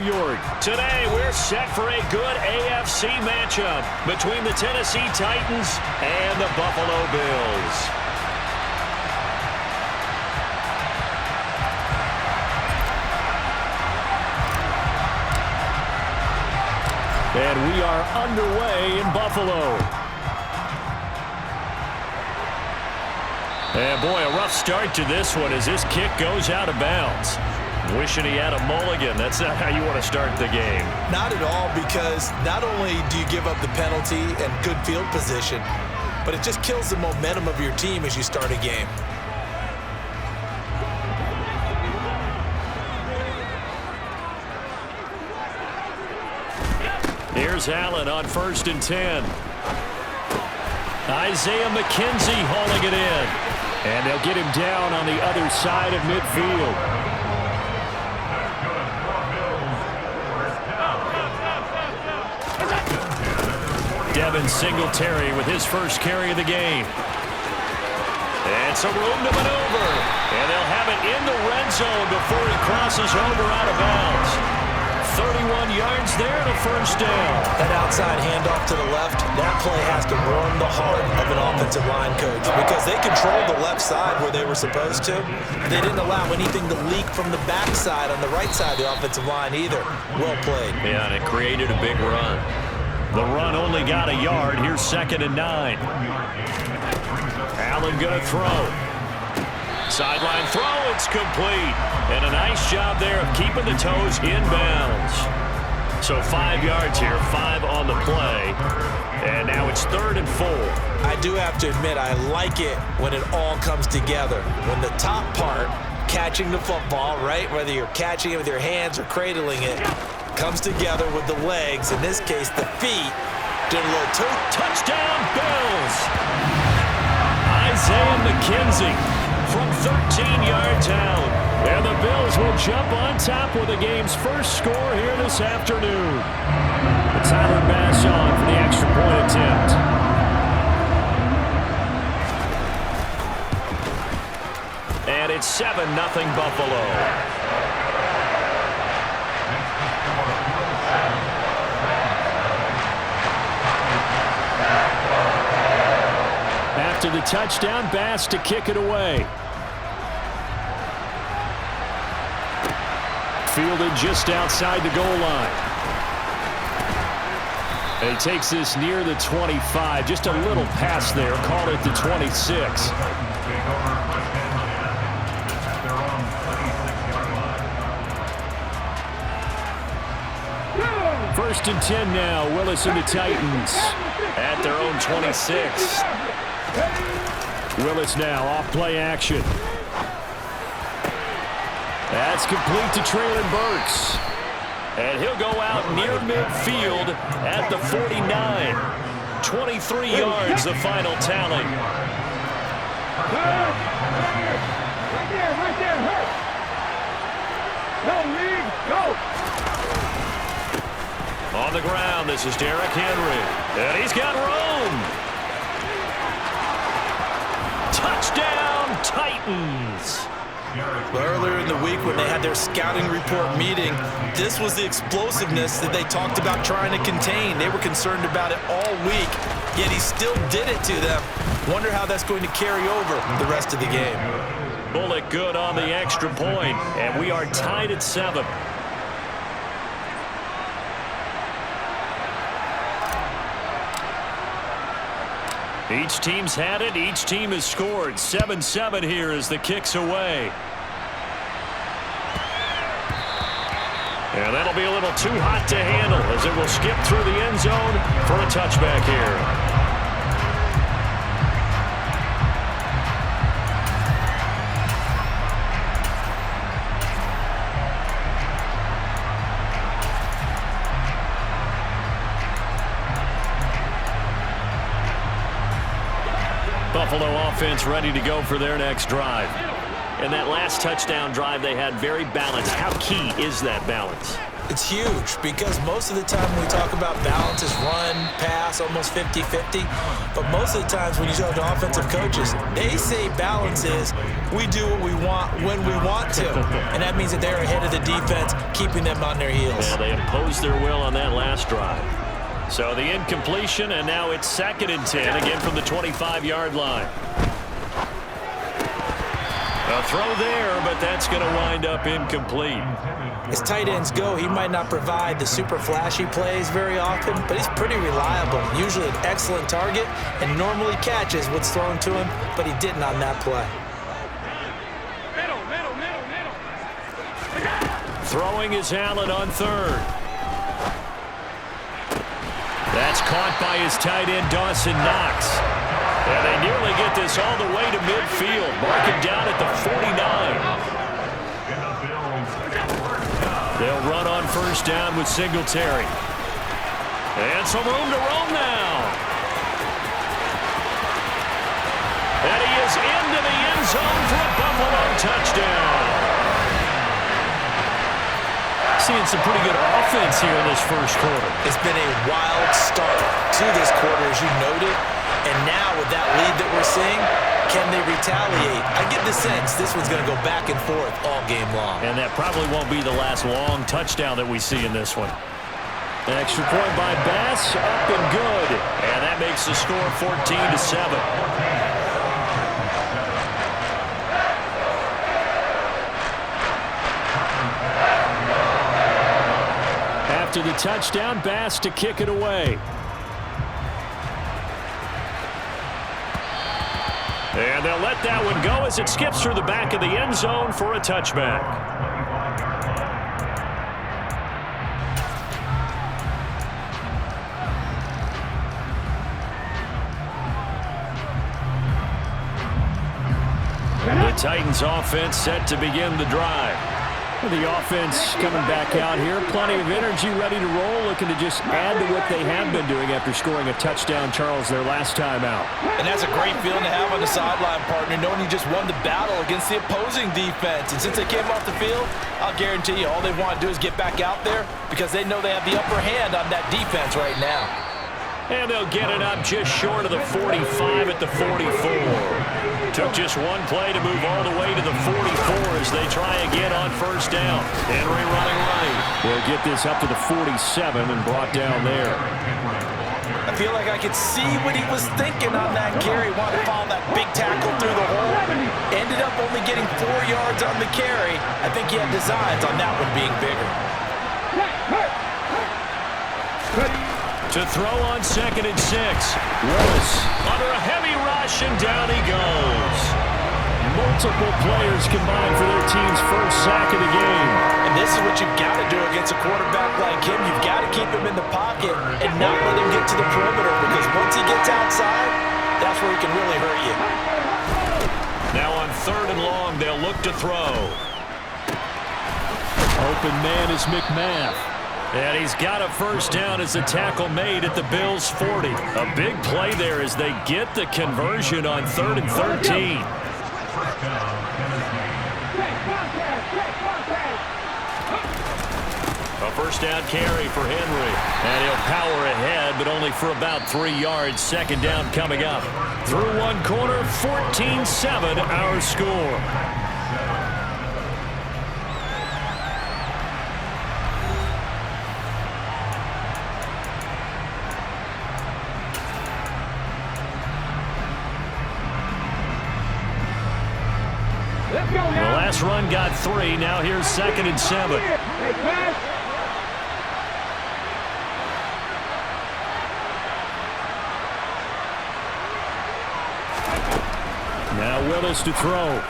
York. Today, we're set for a good AFC matchup between the Tennessee Titans and the Buffalo Bills. And we are underway in Buffalo. And boy, a rough start to this one as this kick goes out of bounds. Wishing he had a mulligan. That's not how you want to start the game. Not at all, because not only do you give up the penalty and good field position, but it just kills the momentum of your team as you start a game. Here's Allen on 1st and 10. Isaiah McKenzie hauling it in. And they'll get him down on the other side of midfield. Devin Singletary with his first carry of the game. And some room to maneuver. And they'll have it in the red zone before he crosses over out of bounds. 31 yards there and a first down. That outside handoff to the left, that play has to warm the heart of an offensive line coach because they controlled the left side where they were supposed to. They didn't allow anything to leak from the backside on the right side of the offensive line either. Well played. Yeah, and it created a big run. The run only got a yard. Here's 2nd and 9. Allen going to throw. Sideline throw, it's complete. And a nice job there of keeping the toes inbounds. So 5 yards here, 5 on the play. And now it's 3rd and 4. I do have to admit, I like it when it all comes together. When the top part, catching the football, right, whether you're catching it with your hands or cradling it, comes together with the legs, in this case the feet, did a little touchdown Bills. Isaiah McKenzie from 13 yards out. And the Bills will jump on top with the game's first score here this afternoon. Tyler Bass on for the extra point attempt. And it's 7-0 Buffalo. After the touchdown, Bass to kick it away. Fielded just outside the goal line. And he takes this near the 25. Just a little pass there. Call it the 26. 1st and 10 now. Willis and the Titans at their own 26. Willis now off play action. That's complete to Traylon Burks. And he'll go out near midfield at the 49. 23 yards, the final tally. Right there, hurt. No, lead, go. On the ground, this is Derrick Henry. And he's got room. Touchdown, Titans. Earlier in the week when they had their scouting report meeting, this was the explosiveness that they talked about trying to contain. They were concerned about it all week, yet he still did it to them. Wonder how that's going to carry over the rest of the game. Bullock good on the extra point, and we are tied at 7. Each team's had it. Each team has scored. 7-7 here as the kick's away. And that'll be a little too hot to handle as it will skip through the end zone for a touchback here. Buffalo offense ready to go for their next drive. And that last touchdown drive they had very balanced. How key is that balance? It's huge because most of the time when we talk about balance is run, pass, almost 50-50. But most of the times when you talk to offensive coaches, they say balance is we do what we want when we want to. And that means that they're ahead of the defense, keeping them on their heels. Yeah, they imposed their will on that last drive. So the incompletion, and now it's 2nd and 10, again from the 25-yard line. A throw there, but that's going to wind up incomplete. As tight ends go, he might not provide the super flashy plays very often, but he's pretty reliable. Usually an excellent target and normally catches what's thrown to him, but he didn't on that play. Throwing is Allen on 3rd. That's caught by his tight end, Dawson Knox. And they nearly get this all the way to midfield. Mark him down at the 49. They'll run on 1st down with Singletary. And some room to roam now. And he is into the end zone for a Buffalo touchdown. Seeing some pretty good offense here in this first quarter. It's been a wild start to this quarter, as you noted. And now with that lead that we're seeing, can they retaliate? I get the sense this one's going to go back and forth all game long. And that probably won't be the last long touchdown that we see in this one. An extra point by Bass, up and good. And that makes the score 14-7. After the touchdown, Bass to kick it away. And they'll let that one go as it skips through the back of the end zone for a touchback. The Titans offense set to begin the drive. The offense coming back out here. Plenty of energy, ready to roll, looking to just add to what they have been doing after scoring a touchdown, Charles, their last time out. And that's a great feeling to have on the sideline, partner, knowing you just won the battle against the opposing defense. And since they came off the field, I'll guarantee you all they want to do is get back out there because they know they have the upper hand on that defense right now. And they'll get it up just short of the 45 at the 44. Took just one play to move all the way to the 44 as they try again on 1st down. Henry running right. They'll get this up to the 47 and brought down there. I feel like I could see what he was thinking on that carry. Wanted to follow that big tackle through the hole. Ended up only getting 4 yards on the carry. I think he had designs on that one being bigger. To throw on 2nd and 6. Willis under a heavy rush, and down he goes. Multiple players combined for their team's first sack of the game. And this is what you've got to do against a quarterback like him. You've got to keep him in the pocket and not let him get to the perimeter because once he gets outside, that's where he can really hurt you. Now on 3rd and long, they'll look to throw. Open man is McMath. And he's got a 1st down as the tackle made at the Bills' 40. A big play there as they get the conversion on 3rd and 13. A 1st down carry for Henry. And he'll power ahead, but only for about 3 yards. 2nd down coming up. Through one quarter, 14-7 our score. The last run got 3. Now here's 2nd and 7. Now Willis to throw.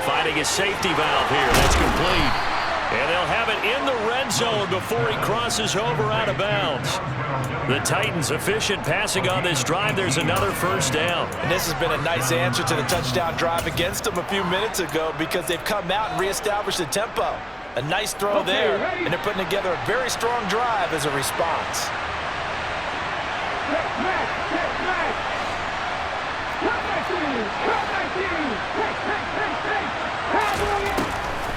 Finding a safety valve here. That's complete. And they'll have it in the red zone before he crosses over out of bounds. The Titans efficient passing on this drive. There's another 1st down. And this has been a nice answer to the touchdown drive against them a few minutes ago because they've come out and reestablished the tempo. A nice throw there, and they're putting together a very strong drive as a response.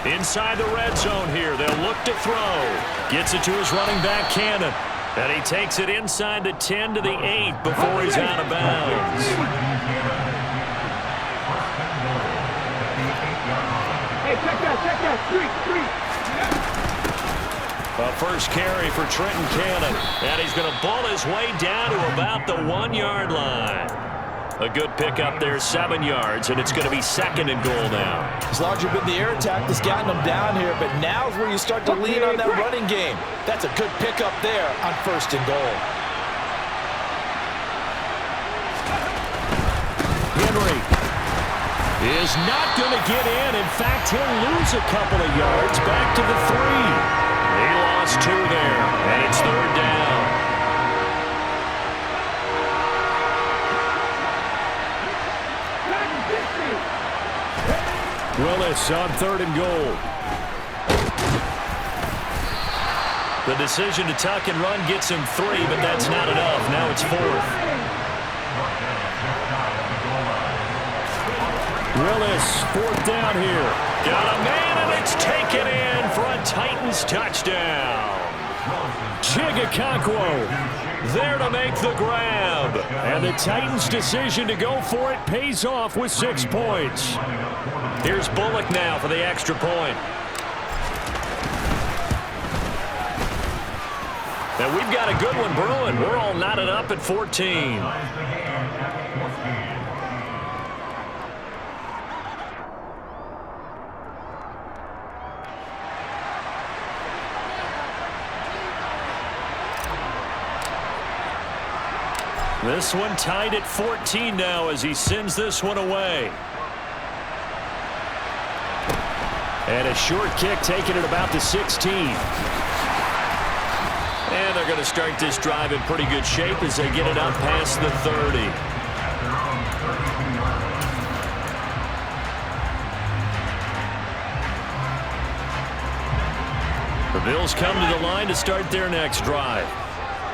Inside the red zone here, they'll look to throw. Gets it to his running back, Cannon. And he takes it inside the 10 to the 8 before he's out of bounds. Hey, check that, street. A first carry for Trenton Cannon. And he's going to ball his way down to about the 1-yard line. A good pickup there, 7 yards, and it's going to be 2nd and goal now. As larger been the air attack that's gotten them down here, but now's where you start to lean on that running game. That's a good pickup there on 1st and goal. Henry is not going to get in. In fact, he'll lose a couple of yards back to the 3. He lost 2 there, and it's 3rd down. Willis on 3rd and goal. The decision to tuck and run gets him 3, but that's not enough. Now it's 4th. Willis, 4th down here. Got a man, and it's taken in for a Titans touchdown. Chigakakwo there to make the grab. And the Titans' decision to go for it pays off with 6 points. Here's Bullock now for the extra point. And we've got a good one brewing. We're all knotted up at 14. This one tied at 14 now as he sends this one away. And a short kick taken at about the 16. And they're going to start this drive in pretty good shape as they get it up past the 30. The Bills come to the line to start their next drive.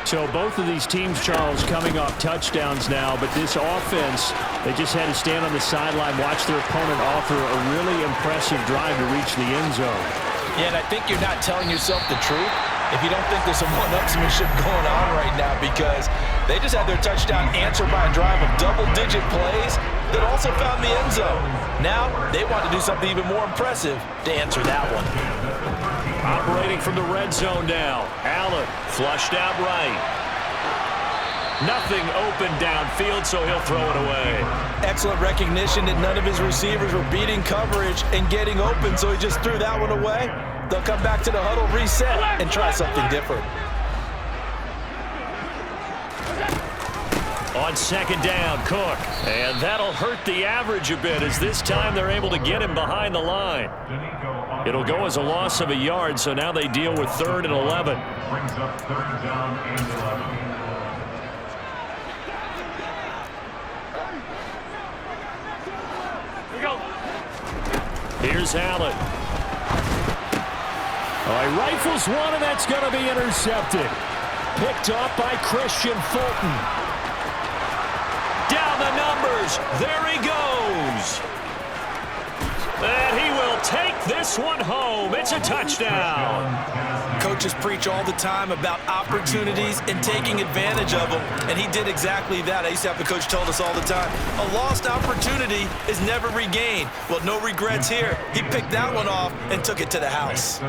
So both of these teams, Charles, coming off touchdowns now, but this offense, they just had to stand on the sideline, watch their opponent offer a really impressive drive to reach the end zone. Yeah, and I think you're not telling yourself the truth if you don't think there's some one-upsmanship going on right now, because they just had their touchdown answered by a drive of double-digit plays that also found the end zone. Now they want to do something even more impressive to answer that one. Operating from the red zone now. Allen flushed out right. Nothing open downfield, so he'll throw it away. Excellent recognition that none of his receivers were beating coverage and getting open, so he just threw that one away. They'll come back to the huddle, reset, and try something different. On 2nd down, Cook. And that'll hurt the average a bit as this time they're able to get him behind the line. It'll go as a loss of a yard, so now they deal with 3rd and 11. Brings up 3rd down and 11. Here's Allen. He rifles one, and that's going to be intercepted. Picked up by Christian Fulton. Down the numbers. There he goes. And he will take this one home. It's a touchdown. Coaches preach all the time about opportunities and taking advantage of them, and he did exactly that. I used to have the coach told us all the time, a lost opportunity is never regained. Well, no regrets here. He picked that one off and took it to the house.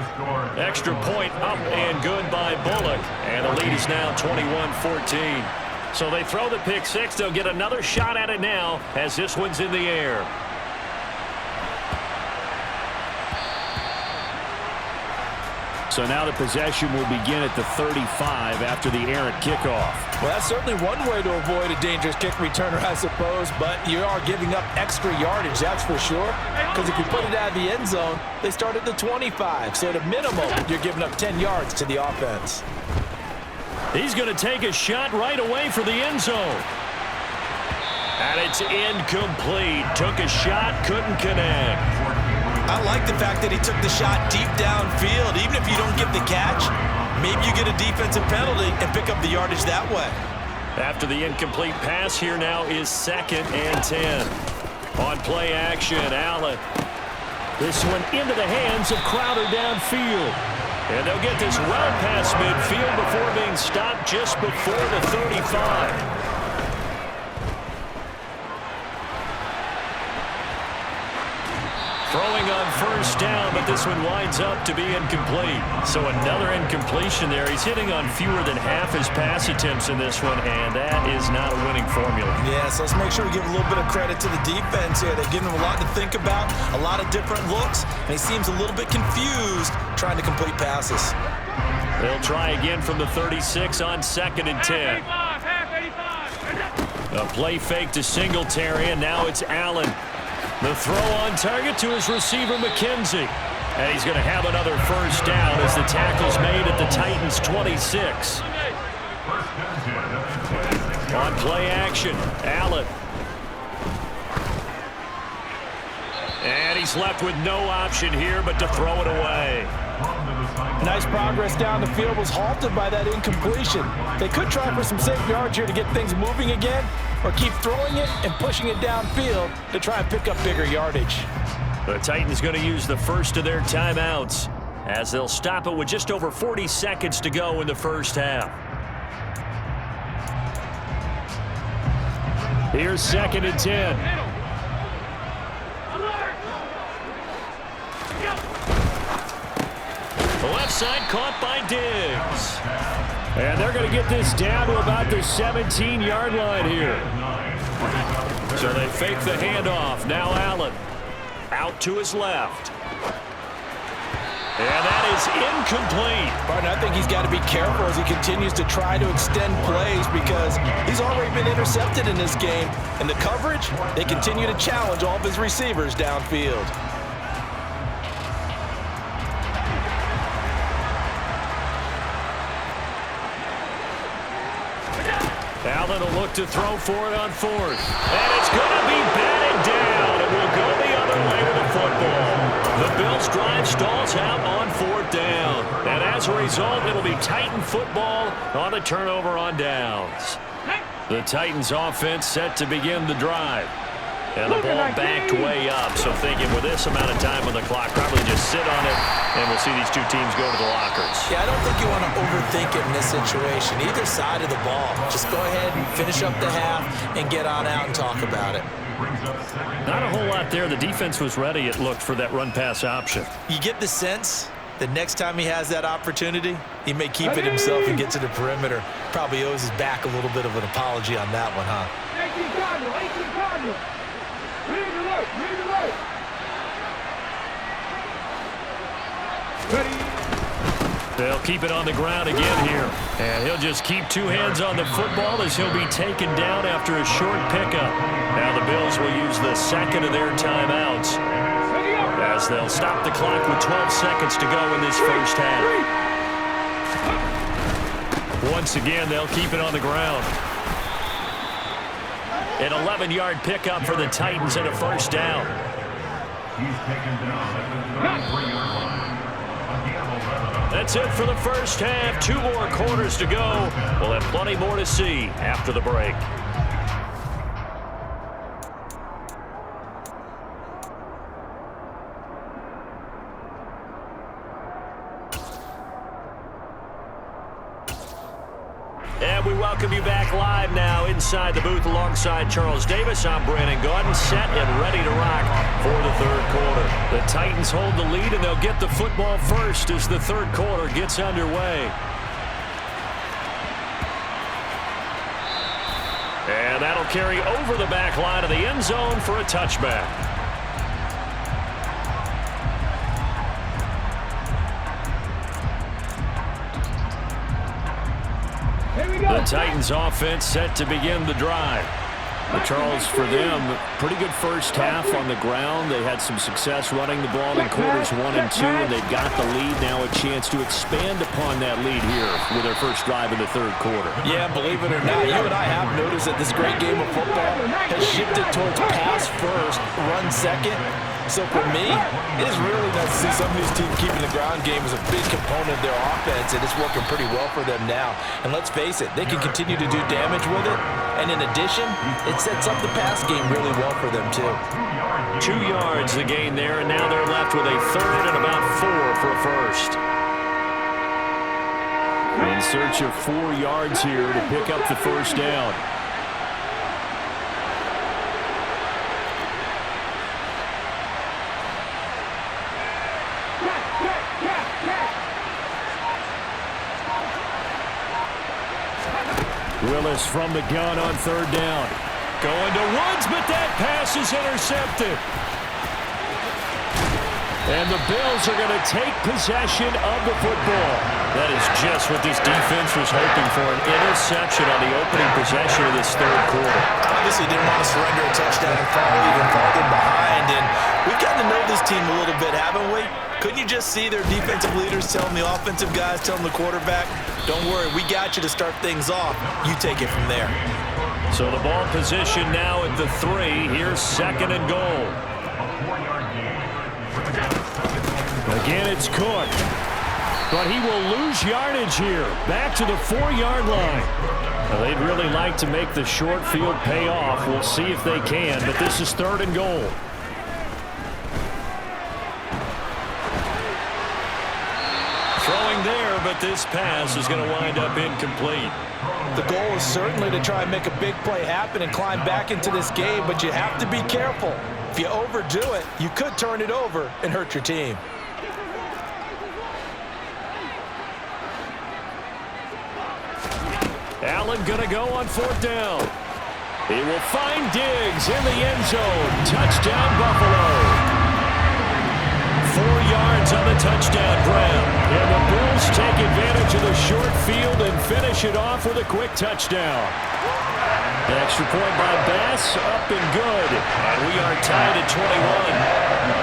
Extra point up and good by Bullock, and the lead is now 21-14. So they throw the pick six. They'll get another shot at it now as this one's in the air. So now the possession will begin at the 35 after the errant kickoff. Well, that's certainly one way to avoid a dangerous kick returner, I suppose, but you are giving up extra yardage, that's for sure, because if you put it out of the end zone, they start at the 25, so at a minimum, you're giving up 10 yards to the offense. He's going to take a shot right away for the end zone. And it's incomplete. Took a shot, couldn't connect. I like the fact that he took the shot deep downfield. Even if you don't get the catch, maybe you get a defensive penalty and pick up the yardage that way. After the incomplete pass, here now is 2nd and 10. On play action, Allen This one into the hands of Crowder downfield. And they'll get this well past midfield before being stopped just before the 35. Throwing on first down, but this one winds up to be incomplete. So another incompletion there. He's hitting on fewer than half his pass attempts in this one, and that is not a winning formula. Yeah, so let's make sure we give a little bit of credit to the defense here. They've given him a lot to think about, a lot of different looks, and he seems a little bit confused trying to complete passes. They'll try again from the 36 on 2nd and 10. A play fake to Singletary, and now it's Allen. The throw on target to his receiver, McKenzie. And he's going to have another first down as the tackle's made at the Titans' 26. On play action, Allen. And he's left with no option here but to throw it away. Nice progress down the field, was halted by that incompletion. They could try for some safe yards here to get things moving again, or keep throwing it and pushing it downfield to try and pick up bigger yardage. The Titans going to use the first of their timeouts as they'll stop it with just over 40 seconds to go in the first half. Here's 2nd and 10. The left side caught by Diggs. And they're going to get this down to about the 17-yard line here. So they fake the handoff. Now Allen out to his left. And that is incomplete. Barton, I think he's got to be careful as he continues to try to extend plays because he's already been intercepted in this game. And the coverage, they continue to challenge all of his receivers downfield. Allen will look to throw for it on 4th. And it's going to be batted down. It will go the other way with the football. The Bills' drive stalls out on 4th down. And as a result, it'll be Titan football on a turnover on downs. The Titans' offense set to begin the drive. And the ball backed way up. So thinking with this amount of time on the clock, probably just sit on it, and we'll see these two teams go to the lockers. Yeah, I don't think you want to overthink it in this situation. Either side of the ball. Just go ahead and finish up the half and get on out and talk about it. Not a whole lot there. The defense was ready, it looked, for that run-pass option. You get the sense that next time he has that opportunity, he may keep it himself and get to the perimeter. Probably owes his back a little bit of an apology on that one, huh? 18 Cardinal, 18 Cardinal. Read the look, read the look. Ready. They'll keep it on the ground again here. And he'll just keep two hands on the football as he'll be taken down after a short pickup. Now the Bills will use the second of their timeouts as they'll stop the clock with 12 seconds to go in this first half. Once again, they'll keep it on the ground. An 11-yard pickup for the Titans and a first down. He's taken down at the 33-yard line. That's it for the first half. 2 more quarters to go. We'll have plenty more to see after the break. And we welcome you back live now inside the booth alongside Charles Davis. I'm Brandon Gaudin, set and ready to rock for the third quarter. The Titans hold the lead, and they'll get the football first as the third quarter gets underway. And that'll carry over the back line of the end zone for a touchback. The Titans offense set to begin the drive. But Charles, for them, pretty good first half on the ground. They had some success running the ball in quarters 1 and 2, and they've got the lead. Now a chance to expand upon that lead here with their first drive in the third quarter. Yeah, believe it or not, you and I have noticed that this great game of football has shifted towards pass first, run second. So for me, it is really nice to see some of these teams keeping the ground game as a big component of their offense, and it's working pretty well for them now. And let's face it, they can continue to do damage with it. And in addition, it sets up the pass game really well for them too. 2 yards the gain there, and now they're left with a third and about 4 for a first. In search of 4 yards here to pick up the first down. Willis from the gun on third down. Going to Woods, but that pass is intercepted. And the Bills are going to take possession of the football. That is just what this defense was hoping for, an interception on the opening possession of this third quarter. Obviously didn't want to surrender a touchdown and fall even farther behind. And we've gotten to know this team a little bit, haven't we? Couldn't you just see their defensive leaders telling the offensive guys, telling the quarterback, don't worry, we got you to start things off. You take it from there. So the ball position now at the 3. Here's second and goal. Again, it's Cook. But he will lose yardage here. Back to the 4-yard line. Well, they'd really like to make the short field pay off. We'll see if they can, but this is third and goal. Throwing there, but this pass is going to wind up incomplete. The goal is certainly to try and make a big play happen and climb back into this game, but you have to be careful. If you overdo it, you could turn it over and hurt your team. Allen going to go on fourth down. He will find Diggs in the end zone. Touchdown, Buffalo. 4 yards on the touchdown grab. And the Bills take advantage of the short field and finish it off with a quick touchdown. The extra point by Bass, up and good. And we are tied at 21.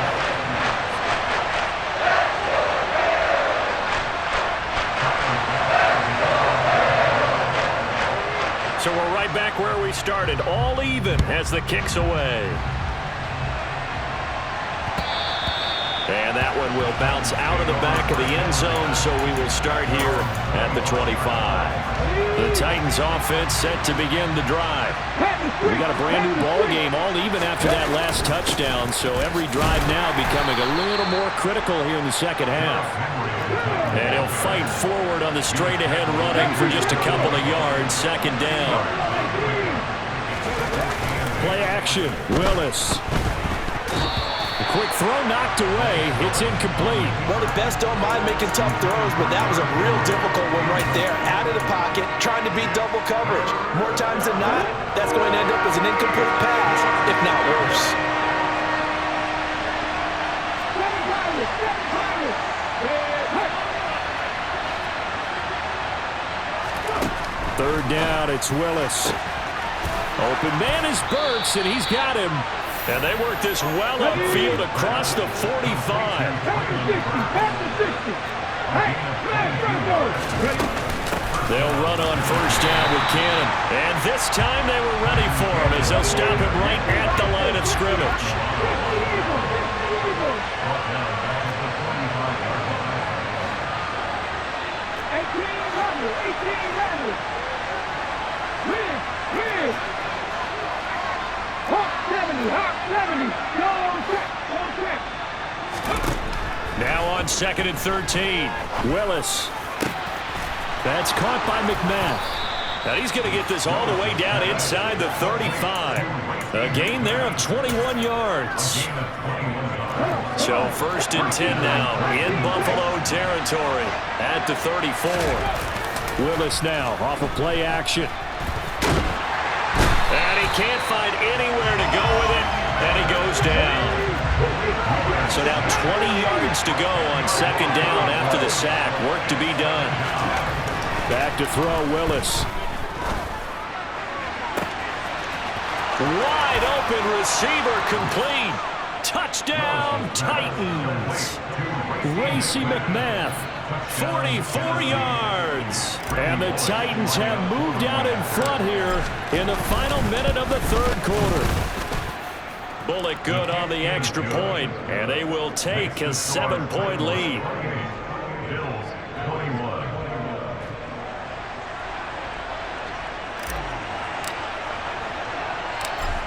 So we're right back where we started, all even as the kick's away. And that one will bounce out of the back of the end zone, so we will start here at the 25. The Titans offense set to begin the drive. We got a brand new ball game, all even after that last touchdown, so every drive now becoming a little more critical here in the second half. And he'll fight forward on the straight-ahead running for just a couple of yards, second down. Play action, Willis. The quick throw knocked away. It's incomplete. Well, the best don't mind making tough throws, but that was a real difficult one right there. Out of the pocket, trying to beat double coverage. More times than not, that's going to end up as an incomplete pass, if not worse. Third down, it's Willis. Open man is Burks, and he's got him. And they work this well upfield across the 45. They'll run on first down with Cannon. And this time they were ready for him as they'll stop him right at the line of scrimmage. Now on second and 13. Willis. That's caught by McMath. Now he's going to get this all the way down inside the 35. A gain there of 21 yards. So first and 10 now in Buffalo territory at the 34. Willis now off of play action. And he can't find anywhere to go with it, and he goes down. So now 20 yards to go on second down after the sack. Work to be done. Back to throw, Willis. Wide open receiver complete. Touchdown, Titans. Racy McMath, 44 yards. And the Titans have moved out in front here in the final minute of the third quarter. Bullock good on the extra point, and they will take a 7-point lead. Bills 21.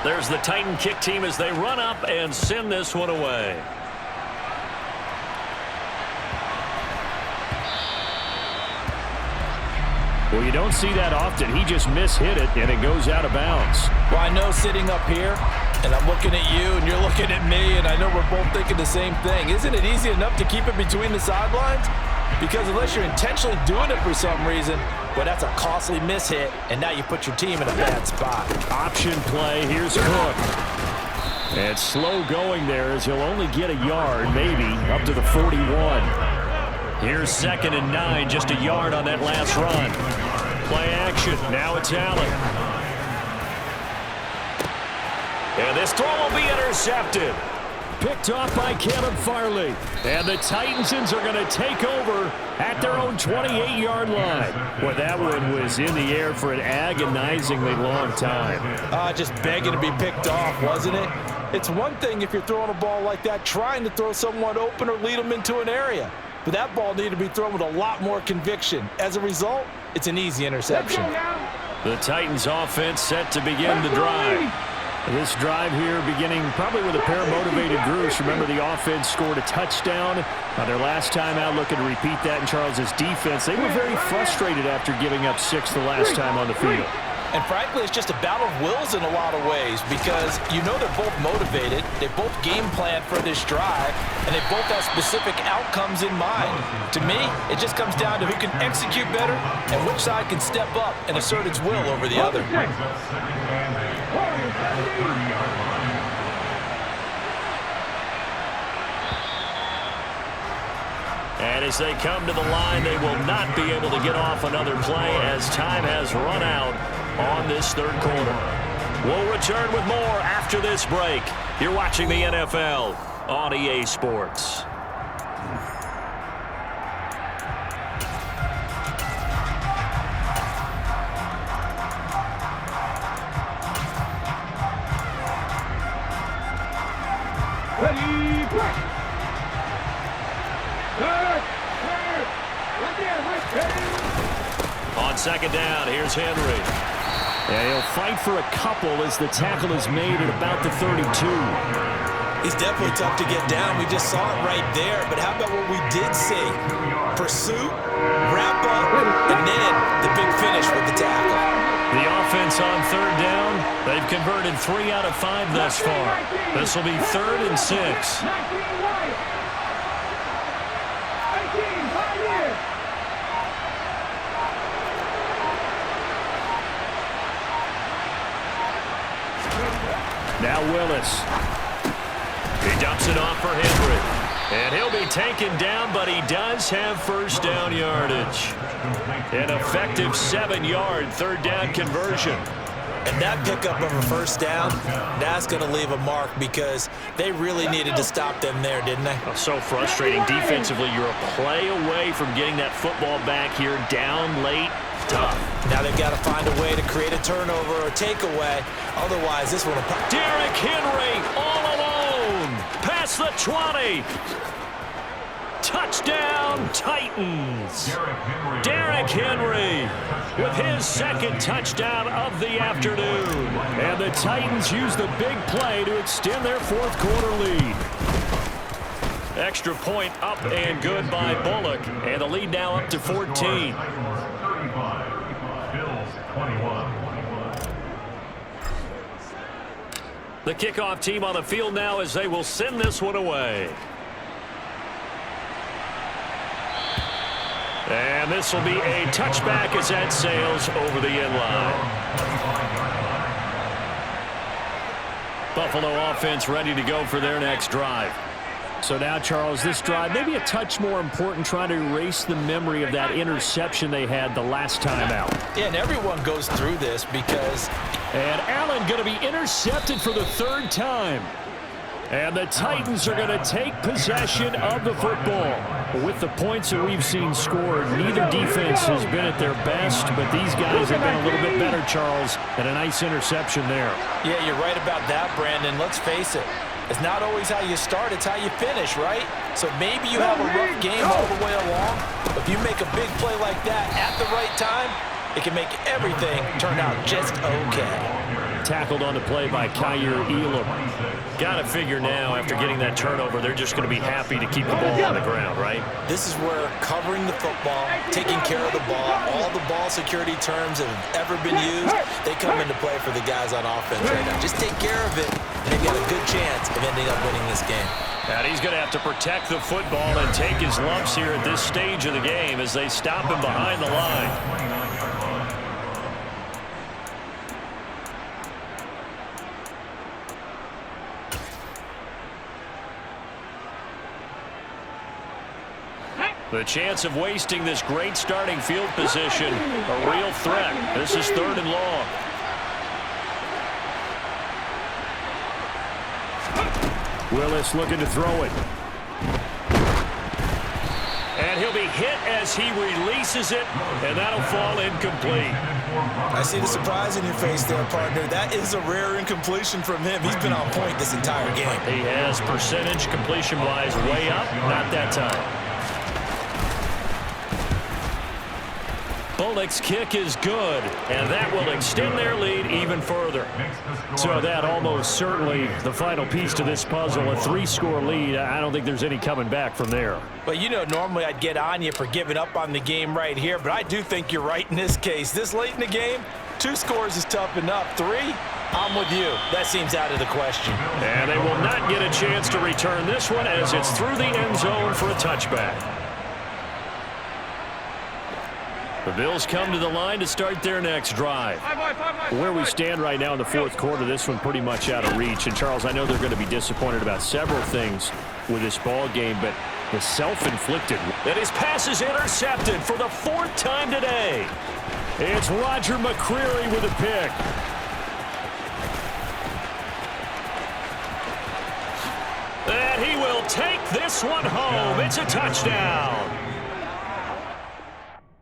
There's the Titan kick team as they run up and send this one away. Well, you don't see that often. He just mishit it, and it goes out of bounds. Well, I know sitting up here, and I'm looking at you, and you're looking at me, and I know we're both thinking the same thing. Isn't it easy enough to keep it between the sidelines? Because unless you're intentionally doing it for some reason, well, that's a costly mishit, and now you put your team in a bad spot. Option play. Here's Cook. And slow going there as he'll only get a yard, maybe, up to the 41. Here's 2nd and 9, just a yard on that last run. Play action. Now it's Allen. And this throw will be intercepted. Picked off by Caleb Farley. And the Titans are going to take over at their own 28-yard line. Well, that one was in the air for an agonizingly long time. Just begging to be picked off, wasn't it? It's one thing if you're throwing a ball like that, trying to throw someone open or lead them into an area. But that ball needed to be thrown with a lot more conviction. As a result, it's an easy interception. The Titans offense set to begin the drive. This drive here beginning probably with a pair of motivated groups. Remember, the offense scored a touchdown. Their last time out, looking to repeat that in Charles's defense. They were very frustrated after giving up 6 the last time on the field. And frankly, it's just a battle of wills in a lot of ways because you know they're both motivated, they both game plan for this drive, and they both have specific outcomes in mind. To me, it just comes down to who can execute better and which side can step up and assert its will over the other. And as they come to the line, they will not be able to get off another play as time has run out on this third quarter. We'll return with more after this break. You're watching the NFL on EA Sports. Ready, break. On 2nd down, here's Henry. And he'll fight for a couple as the tackle is made at about the 32. He's definitely tough to get down. We just saw it right there. But how about what we did see? Pursuit, wrap up, and then the big finish with the tackle. The offense on 3rd down, they've converted 3 out of 5 thus far. This will be 3rd and 6. Now Willis. He dumps it off for Henry. And he'll be taken down, but he does have 1st down yardage. An effective 7-yard 3rd down conversion. And that pickup of a 1st down, that's going to leave a mark because they really needed to stop them there, didn't they? So frustrating defensively. You're a play away from getting that football back here down late. Tough. Now they've got to find a way to create a turnover or a takeaway. Otherwise, this one will pop. Derrick Henry all alone. Past the 20. Touchdown, Titans. Derrick Henry with his 2nd touchdown of the afternoon. And the Titans use the big play to extend their 4th quarter lead. Extra point up and good by Bullock. And the lead now up to 14. The kickoff team on the field now as they will send this one away. And this will be a touchback as that sails over the end line. Buffalo offense ready to go for their next drive. So now, Charles, this drive maybe a touch more important, trying to erase the memory of that interception they had the last time out. Yeah, and everyone goes through this because... And Allen going to be intercepted for the 3rd time. And the Titans are going to take possession of the football. With the points that we've seen scored, neither defense has been at their best, but these guys have been a little bit better, Charles, and a nice interception there. Yeah, you're right about that, Brandon. Let's face it. It's not always how you start, it's how you finish, right? So maybe you have a rough game all the way along, but if you make a big play like that at the right time, it can make everything turn out just okay. Tackled on the play by Kyer Elam. Got to figure now, after getting that turnover, they're just going to be happy to keep the ball on the ground, right? This is where covering the football, taking care of the ball, all the ball security terms that have ever been used, they come into play for the guys on offense right now. Just take care of it, and they've got a good chance of ending up winning this game. And he's going to have to protect the football and take his lumps here at this stage of the game as they stop him behind the line. The chance of wasting this great starting field position, a real threat. This is 3rd and long. Willis looking to throw it. And he'll be hit as he releases it, and that'll fall incomplete. I see the surprise in your face there, partner. That is a rare incompletion from him. He's been on point this entire game. He has percentage completion-wise way up, not that time. Bullock's kick is good, and that will extend their lead even further. So that almost certainly the final piece to this puzzle, a 3-score lead. I don't think there's any coming back from there. Well, you know, normally I'd get on you for giving up on the game right here, but I do think you're right in this case. This late in the game, 2 scores is tough enough. 3, I'm with you. That seems out of the question. And they will not get a chance to return this one as it's through the end zone for a touchback. The Bills come to the line to start their next drive. Where we stand right now in the 4th quarter, this one pretty much out of reach. And, Charles, I know they're going to be disappointed about several things with this ball game, but the self-inflicted. And his pass is intercepted for the 4th time today. It's Roger McCreary with a pick. And he will take this one home. It's a touchdown.